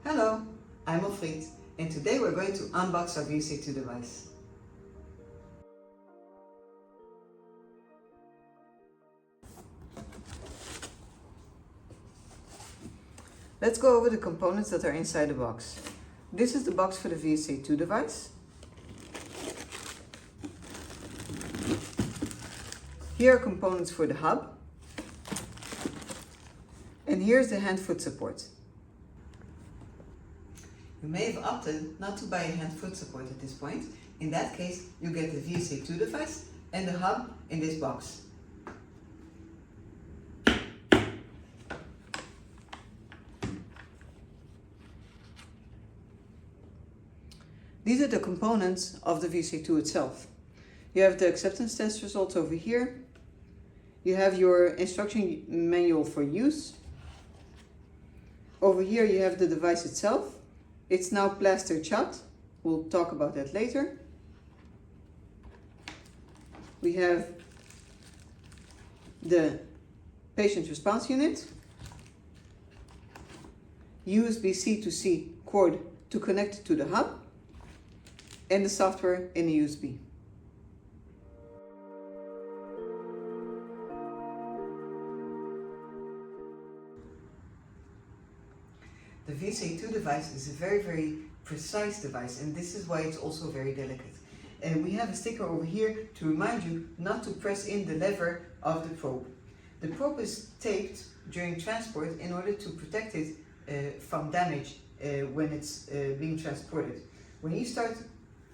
Hello, I'm Elfried, and today we're going to unbox our VSA2 device. Let's go over the components that are inside the box. This is the box for the VSA2 device. Here are components for the hub. And here's the hand-foot support. You may have opted not to buy a hand-foot support at this point. In that case, you get the VSA2 device and the hub in this box. These are the components of the VSA2 itself. You have the acceptance test results over here. You have your instruction manual for use. Over here you have the device itself. It's now plaster shut. We'll talk about that later. We have the patient response unit, USB-C to C cord to connect it to the hub, and the software in the USB. The VSA2 device is a very precise device, and this is why it's also very delicate. And we have a sticker over here to remind you not to press in the lever of the probe. The probe is taped during transport in order to protect it from damage when it's being transported. When you start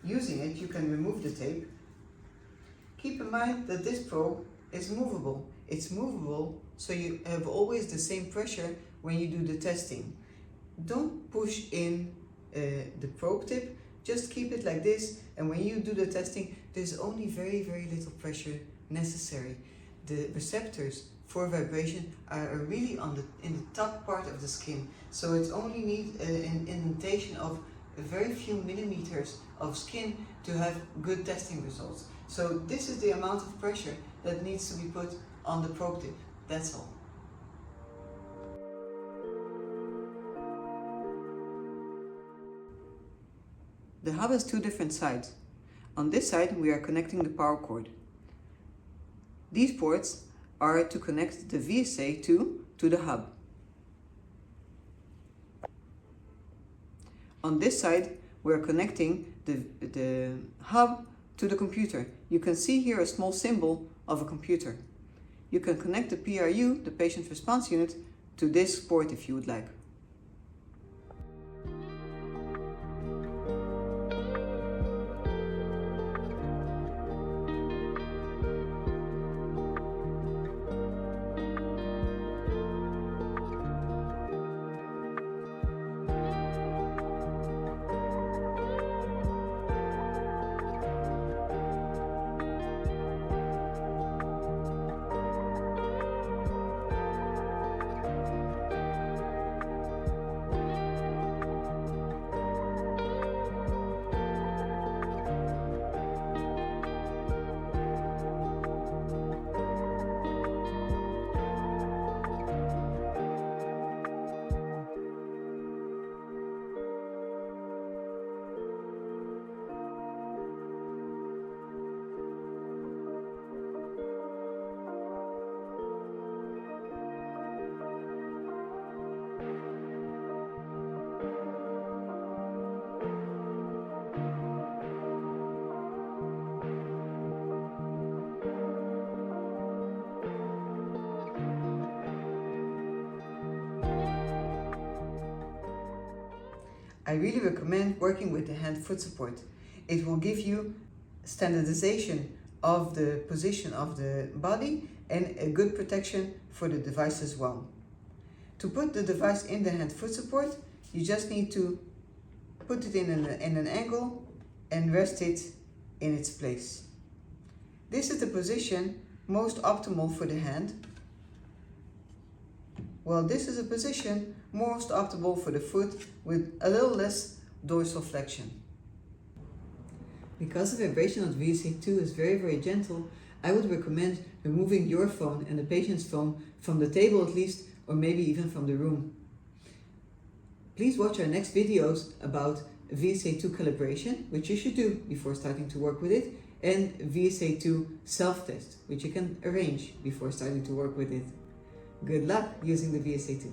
using it, you can remove the tape. Keep in mind that this probe is movable. It's movable, so you have always the same pressure when you do the testing. Don't push in the probe tip, just keep it like this, and when you do the testing, there's only very little pressure necessary. The receptors for vibration are really in the top part of the skin, so it only needs an indentation of a very few millimeters of skin to have good testing results. So this is the amount of pressure that needs to be put on the probe tip, that's all. The hub has two different sides. On this side we are connecting the power cord. These ports are to connect the VSA2 to the hub. On this side we are connecting the hub to the computer. You can see here a small symbol of a computer. You can connect the PRU, the patient response unit, to this port if you would like. I really recommend working with the hand-foot support. It will give you standardization of the position of the body and a good protection for the device as well. To put the device in the hand-foot support, you just need to put it in an angle and rest it in its place. This is the position most optimal for the hand. Well, this is a position most optimal for the foot with a little less dorsal flexion. Because the vibration on VSA2 is very gentle, I would recommend removing your phone and the patient's phone from the table at least, or maybe even from the room. Please watch our next videos about VSA2 calibration, which you should do before starting to work with it, and VSA2 self-test, which you can arrange before starting to work with it. Good luck using the VSA2.